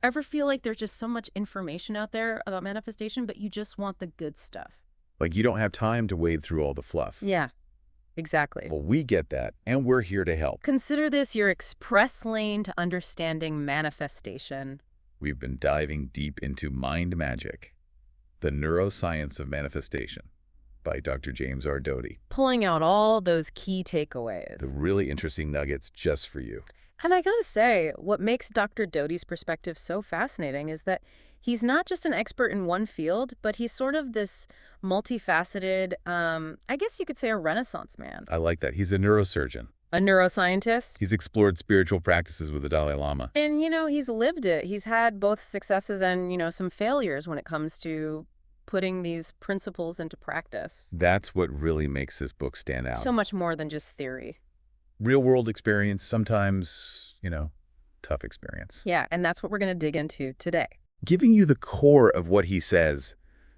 Ever feel like there's just so much information out there about manifestation, but you just want the good stuff? Like you don't have time to wade through all the fluff. Yeah, exactly. Well, we get that, and we're here to help. Consider this your express lane to understanding manifestation. We've been diving deep into Mind Magic, the Neuroscience of Manifestation by Dr. James Doty. Pulling out all those key takeaways. The really interesting nuggets just for you. And I gotta say, what makes Dr. Doty's perspective so fascinating is that he's not just an expert in one field, but he's sort of this multifaceted, I guess you could say a Renaissance man. I like that. He's a neurosurgeon. A neuroscientist. He's explored spiritual practices with the Dalai Lama. And, he's lived it. He's had both successes and, some failures when it comes to putting these principles into practice. That's what really makes this book stand out. So much more than just theory. Real-world experience, sometimes, tough experience. Yeah, and that's what we're going to dig into today. Giving you the core of what he says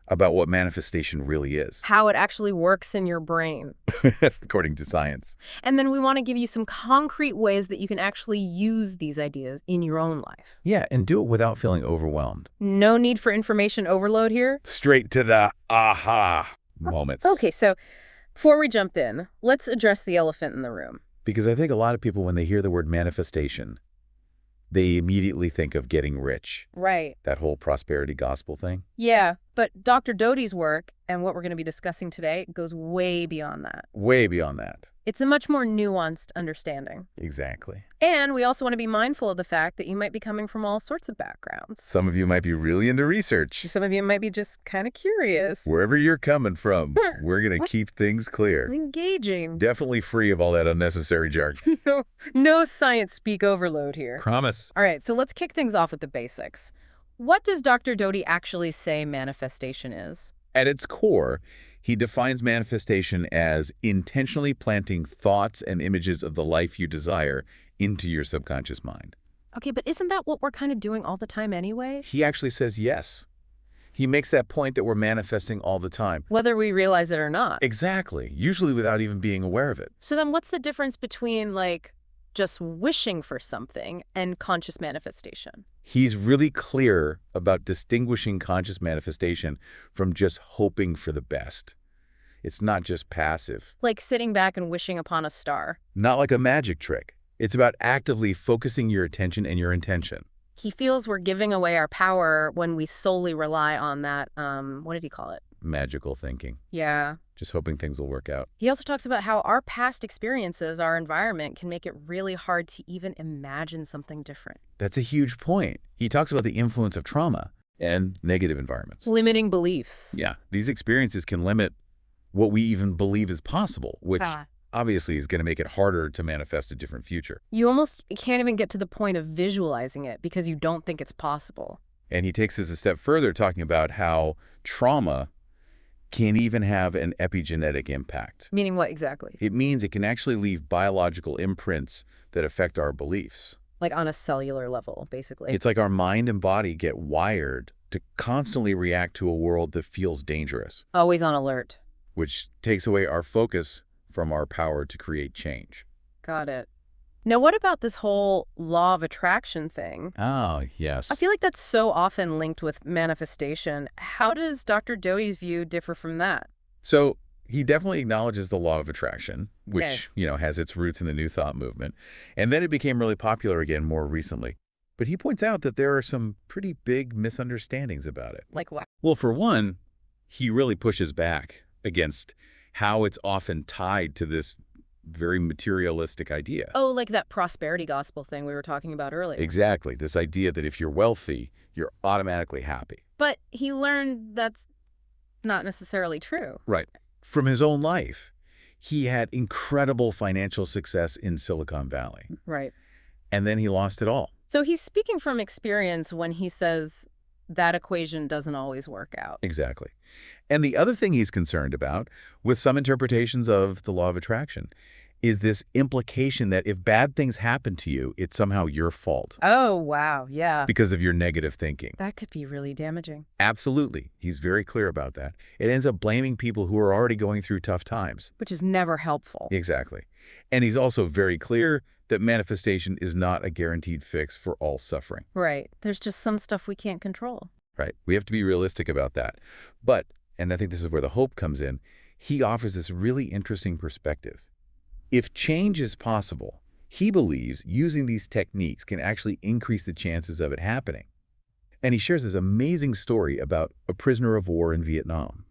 about what manifestation really is. How it actually works in your brain. According to science. And then we want to give you some concrete ways that you can actually use these ideas in your own life. Yeah, and do it without feeling overwhelmed. No need for information overload here. Straight to the aha moments. Okay, so before we jump in, let's address the elephant in the room. Because I think a lot of people, when they hear the word manifestation, they immediately think of getting rich. Right. That whole prosperity gospel thing. Yeah, but Dr. Doty's work, and what we're going to be discussing today, goes way beyond that. Way beyond that. It's a much more nuanced understanding. Exactly. And we also want to be mindful of the fact that you might be coming from all sorts of backgrounds. Some of you might be really into research. Some of you might be just kind of curious. Wherever you're coming from, we're going to keep things clear. Engaging. Definitely free of all that unnecessary jargon. No science speak overload here. Promise. All right, so let's kick things off with the basics. What does Dr. Doty actually say manifestation is? At its core, he defines manifestation as intentionally planting thoughts and images of the life you desire into your subconscious mind. Okay, but isn't that what we're kind of doing all the time anyway? He actually says yes. He makes that point that we're manifesting all the time. Whether we realize it or not. Exactly, usually without even being aware of it. So then what's the difference between, just wishing for something and conscious manifestation? He's really clear about distinguishing conscious manifestation from just hoping for the best. It's not just passive. Like sitting back and wishing upon a star. Not like a magic trick. It's about actively focusing your attention and your intention. He feels we're giving away our power when we solely rely on that, what did he call it? Magical thinking. Yeah. Just hoping things will work out. He also talks about how our past experiences, our environment, can make it really hard to even imagine something different. That's a huge point. He talks about the influence of trauma and negative environments. Limiting beliefs. Yeah, these experiences can limit what we even believe is possible, which obviously is going to make it harder to manifest a different future. You almost can't even get to the point of visualizing it because you don't think it's possible. And he takes this a step further, talking about how trauma can even have an epigenetic impact. Meaning what exactly? It means it can actually leave biological imprints that affect our beliefs. Like on a cellular level, basically. It's like our mind and body get wired to constantly react to a world that feels dangerous. Always on alert. Which takes away our focus from our power to create change. Got it. Now, what about this whole law of attraction thing? Oh, yes. I feel like that's so often linked with manifestation. How does Dr. Doty's view differ from that? So he definitely acknowledges the law of attraction, which, has its roots in the New Thought movement. And then it became really popular again more recently. But he points out that there are some pretty big misunderstandings about it. Like what? Well, for one, he really pushes back against how it's often tied to this very materialistic idea. Oh, like that prosperity gospel thing we were talking about earlier. Exactly. This idea that if you're wealthy, you're automatically happy. But he learned that's not necessarily true. Right. From his own life, he had incredible financial success in Silicon Valley. Right. And then he lost it all. So he's speaking from experience when he says that equation doesn't always work out. Exactly. And the other thing he's concerned about, with some interpretations of the law of attraction, is this implication that if bad things happen to you, it's somehow your fault. Oh, wow. Yeah. Because of your negative thinking. That could be really damaging. Absolutely. He's very clear about that. It ends up blaming people who are already going through tough times. Which is never helpful. Exactly. And he's also very clear that manifestation is not a guaranteed fix for all suffering. Right. There's just some stuff we can't control. Right. We have to be realistic about that. But, and I think this is where the hope comes in, he offers this really interesting perspective. If change is possible, he believes using these techniques can actually increase the chances of it happening. And he shares this amazing story about a prisoner of war in Vietnam.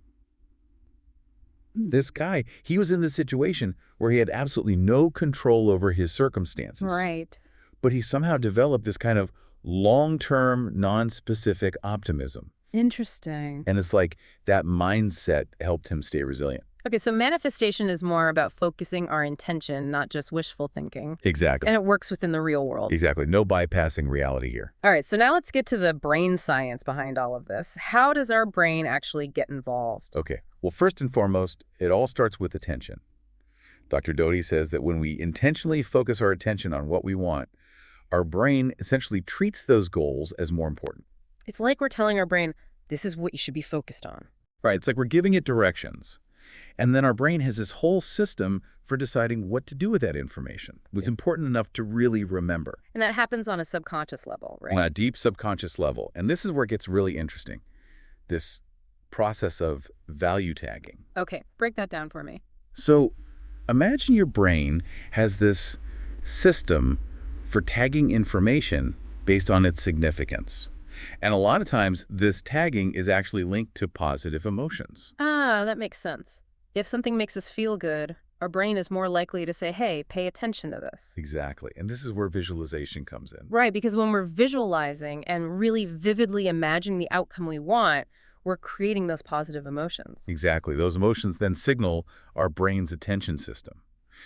This guy, he was in this situation where he had absolutely no control over his circumstances. Right. But he somehow developed this kind of long-term, non-specific optimism. Interesting. And it's like that mindset helped him stay resilient. Okay, so manifestation is more about focusing our intention, not just wishful thinking. Exactly. And it works within the real world. Exactly. No bypassing reality here. All right, so now let's get to the brain science behind all of this. How does our brain actually get involved? Okay. Well, first and foremost, it all starts with attention. Dr. Doty says that when we intentionally focus our attention on what we want, our brain essentially treats those goals as more important. It's like we're telling our brain, this is what you should be focused on. Right. It's like we're giving it directions. And then our brain has this whole system for deciding what to do with that information. It was important enough to really remember. And that happens on a subconscious level, right? On a deep subconscious level. And this is where it gets really interesting. This process of value tagging. Okay, break that down for me. So imagine your brain has this system for tagging information based on its significance. And a lot of times, this tagging is actually linked to positive emotions. Ah, that makes sense. If something makes us feel good, our brain is more likely to say, hey, pay attention to this. Exactly. And this is where visualization comes in. Right, because when we're visualizing and really vividly imagining the outcome we want, we're creating those positive emotions. Exactly. Those emotions then signal our brain's attention system.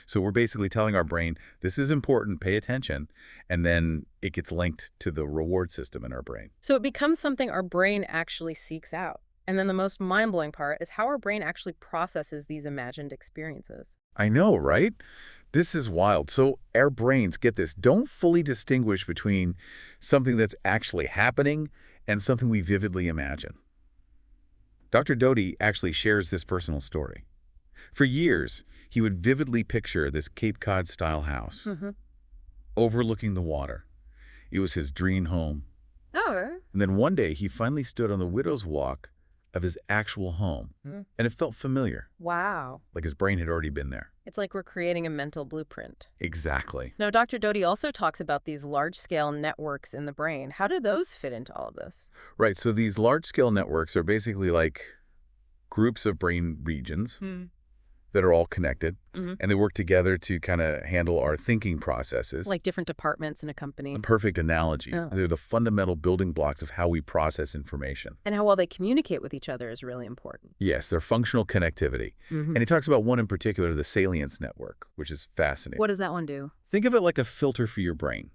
So we're basically telling our brain, this is important, pay attention, and then it gets linked to the reward system in our brain. So it becomes something our brain actually seeks out. And then the most mind-blowing part is how our brain actually processes these imagined experiences. I know, right? This is wild. So our brains, get this, don't fully distinguish between something that's actually happening and something we vividly imagine. Dr. Doty actually shares this personal story. For years, he would vividly picture this Cape Cod-style house overlooking the water. It was his dream home. Oh. And then one day, he finally stood on the widow's walk of his actual home, and it felt familiar, Wow. like his brain had already been there. It's like we're creating a mental blueprint. Exactly. Now, Dr. Doty also talks about these large-scale networks in the brain. How do those fit into all of this? Right, so these large-scale networks are basically like groups of brain regions that are all connected, and they work together to kind of handle our thinking processes. Like different departments in a company. A perfect analogy. Oh. They're the fundamental building blocks of how we process information. And how well they communicate with each other is really important. Yes, they're functional connectivity. And he talks about one in particular, the salience network, which is fascinating. What does that one do? Think of it like a filter for your brain.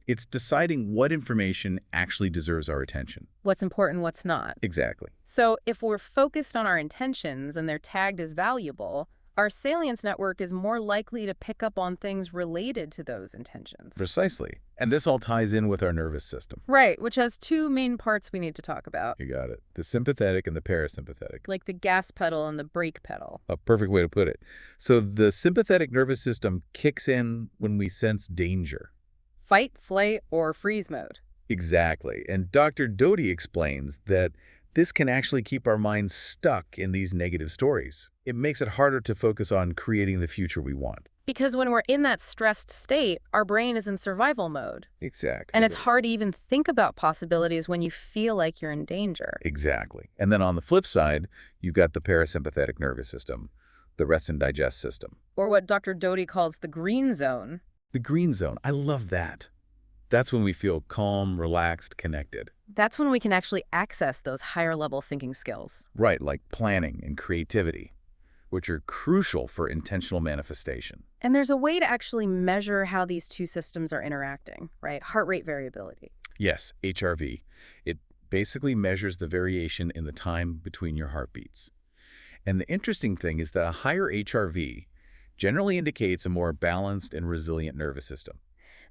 It's deciding what information actually deserves our attention. What's important, what's not. Exactly. So if we're focused on our intentions and they're tagged as valuable, our salience network is more likely to pick up on things related to those intentions. Precisely. And this all ties in with our nervous system. Right, which has two main parts we need to talk about. You got it. The sympathetic and the parasympathetic. Like the gas pedal and the brake pedal. A perfect way to put it. So the sympathetic nervous system kicks in when we sense danger. Fight, flight, or freeze mode. Exactly. And Dr. Doty explains that this can actually keep our minds stuck in these negative stories. It makes it harder to focus on creating the future we want. Because when we're in that stressed state, our brain is in survival mode. Exactly. And it's hard to even think about possibilities when you feel like you're in danger. Exactly. And then on the flip side, you've got the parasympathetic nervous system, the rest and digest system. Or what Dr. Doty calls the green zone. The green zone. I love that. That's when we feel calm, relaxed, connected. That's when we can actually access those higher level thinking skills. Right, like planning and creativity, which are crucial for intentional manifestation. And there's a way to actually measure how these two systems are interacting, right? Heart rate variability. Yes, HRV. It basically measures the variation in the time between your heartbeats. And the interesting thing is that a higher HRV generally indicates a more balanced and resilient nervous system.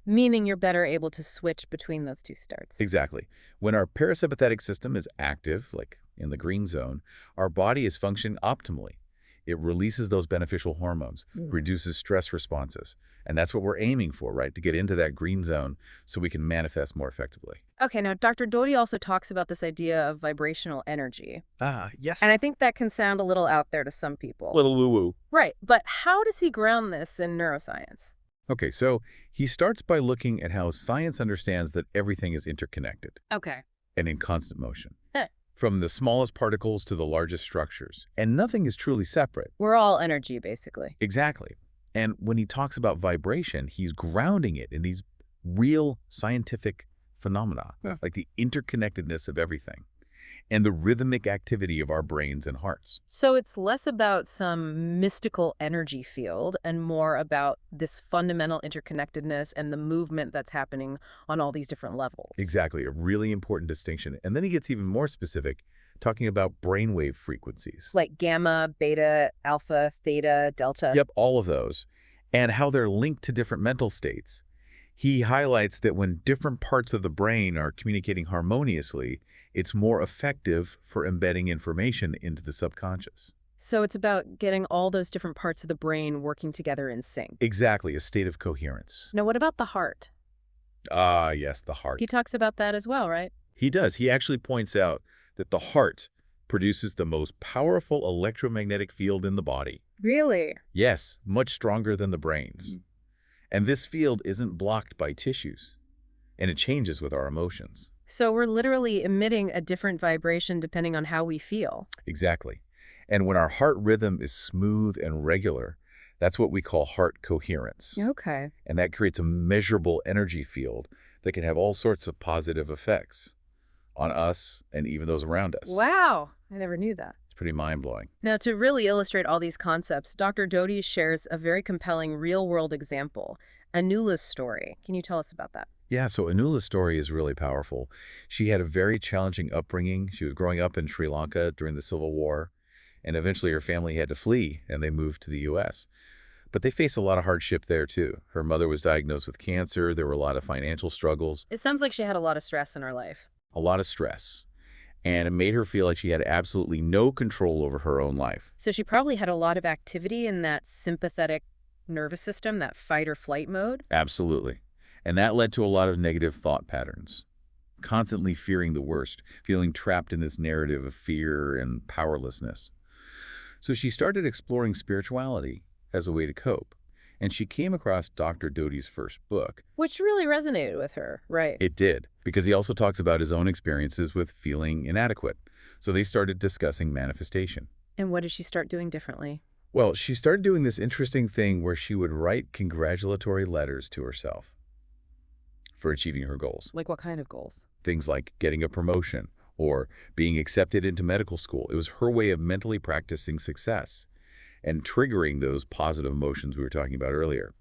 Meaning you're better able to switch between those two states. Exactly. When our parasympathetic system is active, like in the green zone, our body is functioning optimally. It releases those beneficial hormones, reduces stress responses. And that's what we're aiming for, right? To get into that green zone so we can manifest more effectively. Okay, now Dr. Doty also talks about this idea of vibrational energy. Ah, And yes. I think that can sound a little out there to some people. Little woo-woo. Right, but how does he ground this in neuroscience? Okay, so he starts by looking at how science understands that everything is interconnected Okay. and in constant motion, Heh. from the smallest particles to the largest structures. And nothing is truly separate. We're all energy, basically. Exactly. And when he talks about vibration, he's grounding it in these real scientific phenomena, like the interconnectedness of everything and the rhythmic activity of our brains and hearts. So it's less about some mystical energy field and more about this fundamental interconnectedness and the movement that's happening on all these different levels. Exactly, a really important distinction. And then he gets even more specific, talking about brainwave frequencies. Like gamma, beta, alpha, theta, delta. Yep, all of those. And how they're linked to different mental states. He highlights that when different parts of the brain are communicating harmoniously, it's more effective for embedding information into the subconscious. So it's about getting all those different parts of the brain working together in sync. Exactly, a state of coherence. Now, what about the heart? Ah, yes, the He heart. talks about that as well, right? He does. He actually points out that the heart produces the most powerful electromagnetic field in the body. Really? Yes, much stronger than the brain's. And this field isn't blocked by tissues, and it changes with our emotions. So we're literally emitting a different vibration depending on how we feel. Exactly. And when our heart rhythm is smooth and regular, that's what we call heart coherence. Okay. And that creates a measurable energy field that can have all sorts of positive effects on us and even those around us. Wow. I never knew that. It's pretty mind-blowing. Now, to really illustrate all these concepts, Dr. Doty shares a very compelling real-world example, Anula's story. Can you tell us about that? Yeah, so Anula's story is really powerful. She had a very challenging upbringing. She was growing up in Sri Lanka during the Civil War, and eventually her family had to flee, and they moved to the U.S. But they faced a lot of hardship there, too. Her mother was diagnosed with cancer. There were a lot of financial struggles, It sounds like she had a lot of stress in her life. a lot of stress. And it made her feel like she had absolutely no control over her own life. So she probably had a lot of activity in that sympathetic nervous system, that fight or flight mode. Absolutely. And that led to a lot of negative thought patterns. Constantly fearing the worst, feeling trapped in this narrative of fear and powerlessness. So she started exploring spirituality as a way to cope. And she came across Dr. Doty's first book. Which really resonated with her, right? It did, because he also talks about his own experiences with feeling inadequate. So they started discussing manifestation. And what did she start doing differently? Well, she started doing this interesting thing where she would write congratulatory letters to herself for achieving her goals. Like what kind of goals? Things like getting a promotion or being accepted into medical school. It was her way of mentally practicing success and triggering those positive emotions we were talking about earlier.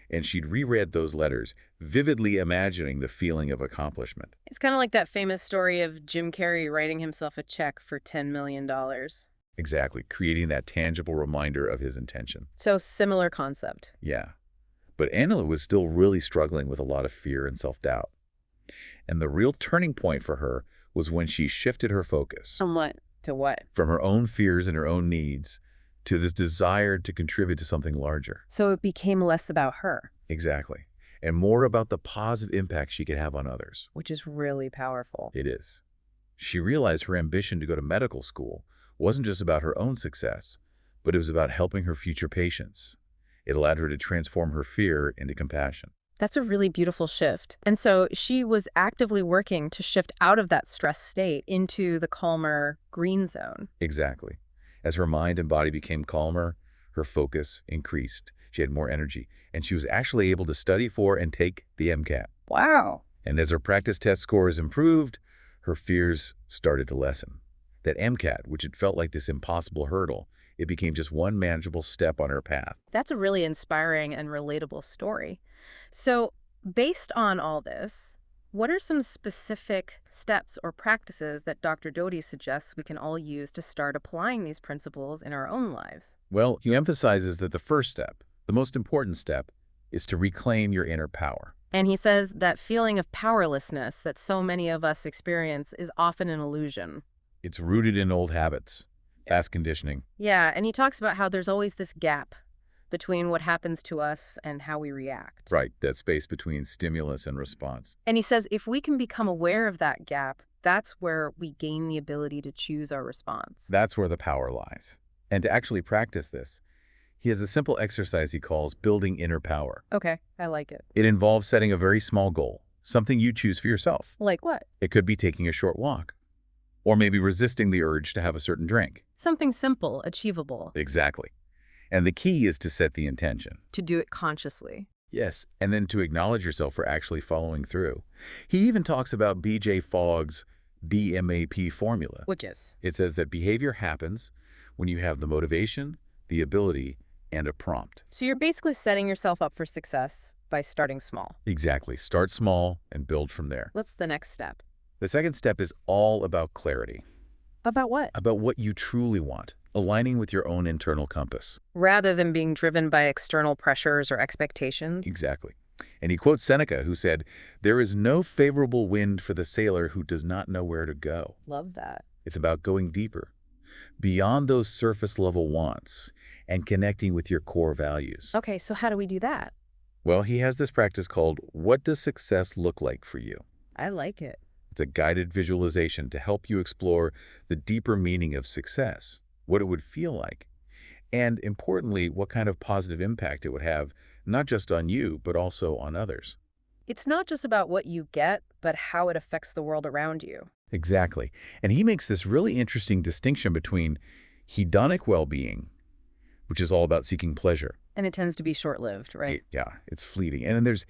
And she'd reread those letters, vividly imagining the feeling of accomplishment. It's kind of like that famous story of Jim Carrey writing himself a check for $10 million. Exactly, creating that tangible reminder of his intention. So similar concept. Yeah. But Angela was still really struggling with a lot of fear and self-doubt. And the real turning point for her was when she shifted her focus From what to what? from her own fears and her own needs to this desire to contribute to something larger. So it became less about her, Exactly. And more about the positive impact she could have on others. which is really powerful. It is. She realized her ambition to go to medical school wasn't just about her own success, but it was about helping her future patients. It allowed her to transform her fear into compassion. That's a really beautiful shift. And so she was actively working to shift out of that stress state into the calmer green zone. Exactly. As her mind and body became calmer, her focus increased. She had more energy, and she was actually able to study for and take the MCAT. Wow. And as her practice test scores improved, her fears started to lessen. That MCAT, which had felt like this impossible hurdle, it became just one manageable step on her path. That's a really inspiring and relatable story. So based on all this, what are some specific steps or practices that Dr. Doty suggests we can all use to start applying these principles in our own lives? Well, he emphasizes that the first step, the most important step, is to reclaim your inner power. And he says that feeling of powerlessness that so many of us experience is often an illusion. It's rooted in old habits Fast conditioning. Yeah, and he talks about how there's always this gap between what happens to us and how we react. Right, that space between stimulus and response. And he says if we can become aware of that gap, that's where we gain the ability to choose our response. That's where the power lies. And to actually practice this, he has a simple exercise he calls building inner power. Okay, I like it. It involves setting a very small goal, something you choose for yourself. Like what? It could be taking a short walk, or maybe resisting the urge to have a certain drink. Something simple, achievable. Exactly. And the key is to set the intention. To do it consciously. Yes, and then to acknowledge yourself for actually following through. He even talks about B.J. Fogg's BMAP formula. Which is? It says that behavior happens when you have the motivation, the ability, and a prompt. So you're basically setting yourself up for success by starting small. Exactly. Start small and build from there. What's the next step? The second step is all about clarity, About what? about what you truly want, aligning with your own internal compass. Rather than being driven by external pressures or expectations. Exactly. And he quotes Seneca, who said, "There is no favorable wind for the sailor who does not know where to go." Love that. It's about going deeper, beyond those surface-level wants, and connecting with your core values. Okay, so how do we do that? Well, he has this practice called, "What does success look like for you?" I like it. It's a guided visualization to help you explore the deeper meaning of success, what it would feel like, and importantly, what kind of positive impact it would have, not just on you, but also on others. It's not just about what you get, but how it affects the world around you. Exactly. And he makes this really interesting distinction between hedonic well-being, which is all about seeking pleasure. And it tends to be short-lived, right? Yeah, it's fleeting. And then there's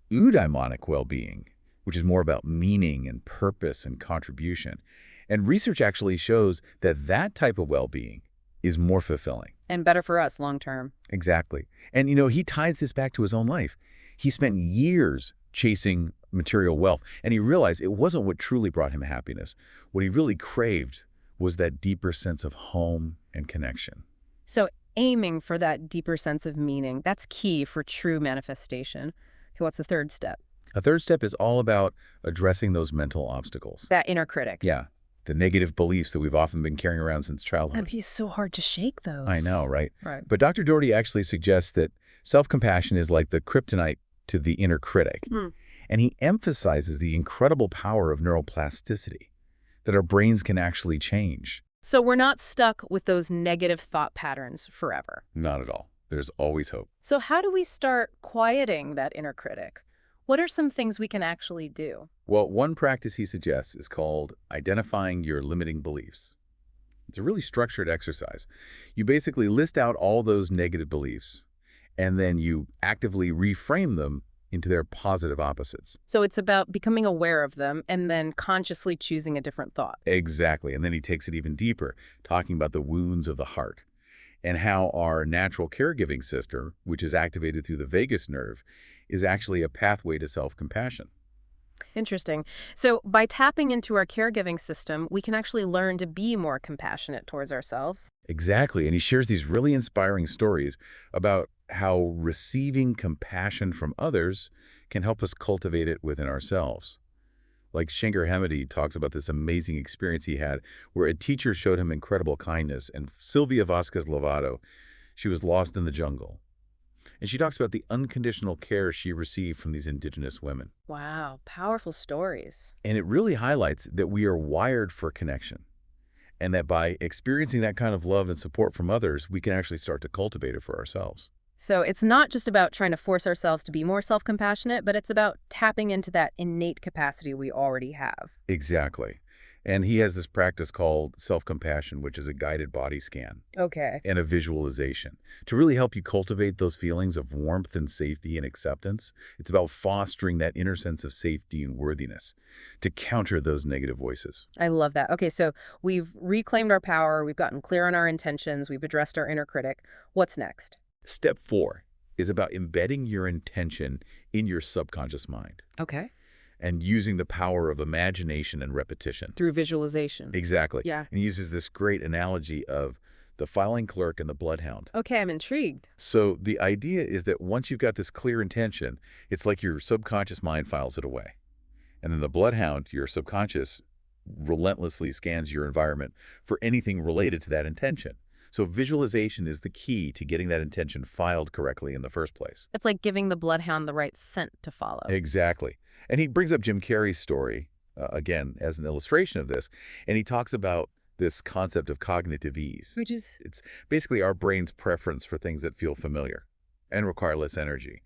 eudaimonic well-being, which is more about meaning and purpose and contribution. And research actually shows that that type of well-being is more fulfilling. And better for us long-term. Exactly. And, he ties this back to his own life. He spent years chasing material wealth, and he realized it wasn't what truly brought him happiness. What he really craved was that deeper sense of home and connection. So aiming for that deeper sense of meaning, that's key for true manifestation. Okay, what's the third step? A third step is all about addressing those mental obstacles. That inner critic. Yeah, the negative beliefs that we've often been carrying around since childhood. That'd be so hard to shake those. I know, right? Right. But Dr. Doty actually suggests that self-compassion is like the kryptonite to the inner critic. And he emphasizes the incredible power of neuroplasticity, that our brains can actually change. So we're not stuck with those negative thought patterns forever. Not at all. There's always hope. So how do we start quieting that inner critic? What are some things we can actually do? Well, one practice he suggests is called identifying your limiting beliefs. It's a really structured exercise. You basically list out all those negative beliefs, and then you actively reframe them into their positive opposites. So it's about becoming aware of them and then consciously choosing a different thought. Exactly. And then he takes it even deeper, talking about the wounds of the heart and how our natural caregiving system, which is activated through the vagus nerve, is actually a pathway to self-compassion. Interesting. So by tapping into our caregiving system, we can actually learn to be more compassionate towards ourselves. Exactly. And he shares these really inspiring stories about how receiving compassion from others can help us cultivate it within ourselves. Like Shankar Hemedy talks about this amazing experience he had where a teacher showed him incredible kindness, and Sylvia Vasquez Lovato, she was lost in the jungle. And she talks about the unconditional care she received from these indigenous women. Wow, powerful stories. And it really highlights that we are wired for connection, and that by experiencing that kind of love and support from others, we can actually start to cultivate it for ourselves. So it's not just about trying to force ourselves to be more self-compassionate, but it's about tapping into that innate capacity we already have. Exactly. And he has this practice called self-compassion, which is a guided body scan Okay. and a visualization to really help you cultivate those feelings of warmth and safety and acceptance. It's about fostering that inner sense of safety and worthiness to counter those negative voices. I love that. Okay, so we've reclaimed our power, we've gotten clear on our intentions, we've addressed our inner critic. What's next? Step 4 is about embedding your intention in your subconscious mind Okay. and using the power of imagination and repetition. Through visualization. Exactly. Yeah. And he uses this great analogy of the filing clerk and the bloodhound. Okay, I'm intrigued. So the idea is that once you've got this clear intention, it's like your subconscious mind files it away. And then the bloodhound, your subconscious, relentlessly scans your environment for anything related to that intention. So visualization is the key to getting that intention filed correctly in the first place. It's like giving the bloodhound the right scent to follow. Exactly. And he brings up Jim Carrey's story, again, as an illustration of this, and he talks about this concept of cognitive ease. Which is, It's basically our brain's preference for things that feel familiar and require less energy.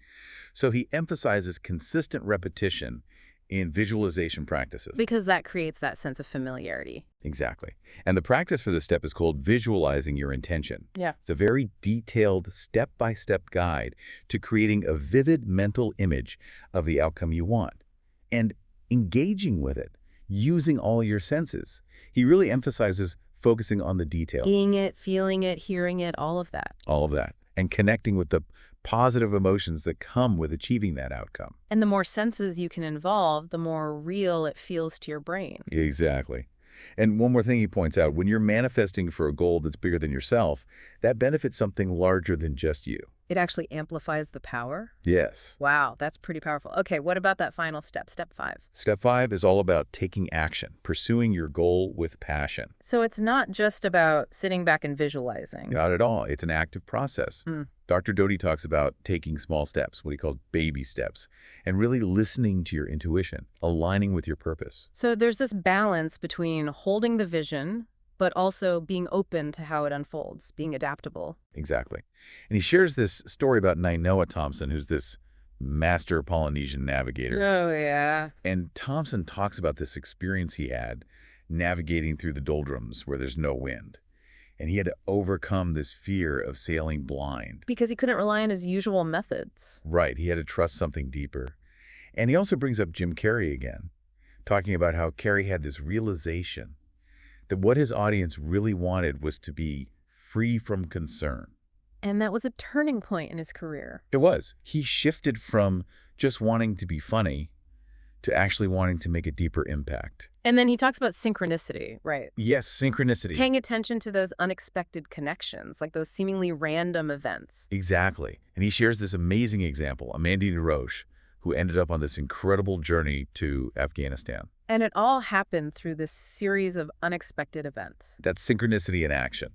So he emphasizes consistent repetition in visualization practices. because that creates that sense of familiarity. Exactly. And the practice for this step is called visualizing your intention. Yeah. It's a very detailed step-by-step guide to creating a vivid mental image of the outcome you want and engaging with it, using all your senses. He really emphasizes focusing on the detail, Seeing it, feeling it, hearing it, all of that. all of that, and connecting with the positive emotions that come with achieving that outcome. And the more senses you can involve, the more real it feels to your brain. Exactly. And one more thing he points out, when you're manifesting for a goal that's bigger than yourself, that benefits something larger than just you. It actually amplifies the power. Yes. Wow, that's pretty powerful. Okay, what about that final step, step 5? Step 5 is all about taking action, pursuing your goal with passion. So it's not just about sitting back and visualizing. Not at all. It's an active process. Dr. Doty talks about taking small steps, what he calls baby steps, and really listening to your intuition, aligning with your purpose. So there's this balance between holding the vision, but also being open to how it unfolds, being adaptable. Exactly. And he shares this story about Nainoa Thompson, who's this master Polynesian navigator. Oh, yeah. And Thompson talks about this experience he had navigating through the doldrums where there's no wind. And he had to overcome this fear of sailing blind. Because he couldn't rely on his usual methods. Right, he had to trust something deeper. And he also brings up Jim Carrey again, talking about how Carrey had this realization that what his audience really wanted was to be free from concern. And that was a turning point in his career. It was. He shifted from just wanting to be funny to actually wanting to make a deeper impact. And then he talks about synchronicity, right? Yes, synchronicity. Paying attention to those unexpected connections, like those seemingly random events. Exactly. And he shares this amazing example, Amandine Roche, who ended up on this incredible journey to Afghanistan. And it all happened through this series of unexpected events. That's synchronicity in action.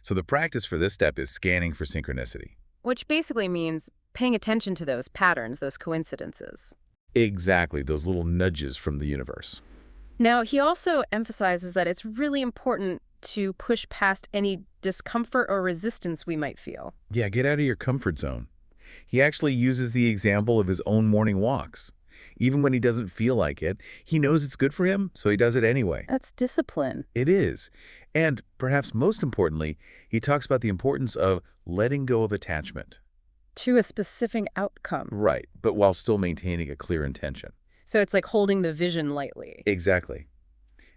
So the practice for this step is scanning for synchronicity. Which basically means paying attention to those patterns, those coincidences. Exactly, those little nudges from the universe. Now, he also emphasizes that it's really important to push past any discomfort or resistance we might feel. Yeah, get out of your comfort zone. He actually uses the example of his own morning walks. Even when he doesn't feel like it, he knows it's good for him, so he does it anyway. That's discipline. It is. And perhaps most importantly, he talks about the importance of letting go of attachment. To a specific outcome. Right, but while still maintaining a clear intention. So it's like holding the vision lightly. Exactly.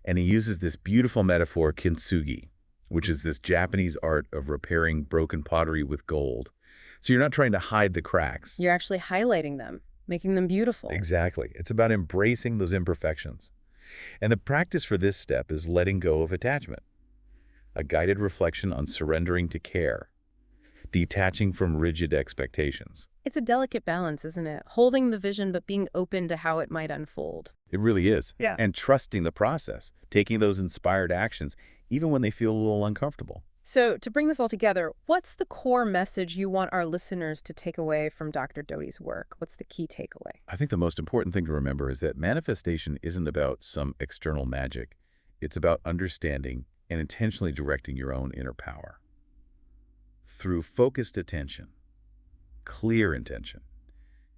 And he uses this beautiful metaphor, kintsugi, which is this Japanese art of repairing broken pottery with gold. So you're not trying to hide the cracks. You're actually highlighting them, making them beautiful. Exactly. It's about embracing those imperfections. And the practice for this step is letting go of attachment, a guided reflection on surrendering to care, detaching from rigid expectations. It's a delicate balance, isn't it? Holding the vision, but being open to how it might unfold. It really is. Yeah. And trusting the process, taking those inspired actions, even when they feel a little uncomfortable. So to bring this all together, what's the core message you want our listeners to take away from Dr. Doty's work? What's the key takeaway? I think the most important thing to remember is that manifestation isn't about some external magic. It's about understanding and intentionally directing your own inner power. Through focused attention, clear intention,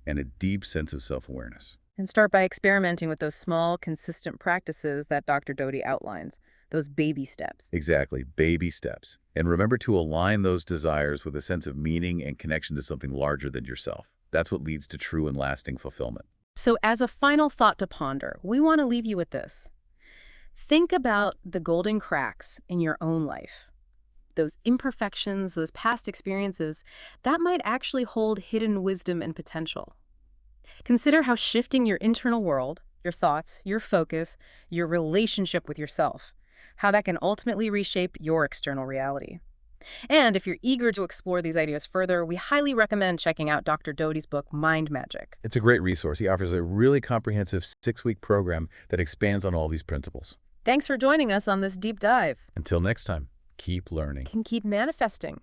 and a deep sense of self-awareness. And start by experimenting with those small, consistent practices that Dr. Doty outlines, those baby steps. Exactly, baby steps. And remember to align those desires with a sense of meaning and connection to something larger than yourself. That's what leads to true and lasting fulfillment. So as a final thought to ponder, we want to leave you with this. Think about the golden cracks in your own life. Those imperfections, those past experiences, that might actually hold hidden wisdom and potential. Consider how shifting your internal world, your thoughts, your focus, your relationship with yourself, how that can ultimately reshape your external reality. And if you're eager to explore these ideas further, we highly recommend checking out Dr. Doty's book, Mind Magic. It's a great resource. He offers a really comprehensive 6-week program that expands on all these principles. Thanks for joining us on this deep dive. Until next time, keep learning. Can keep manifesting.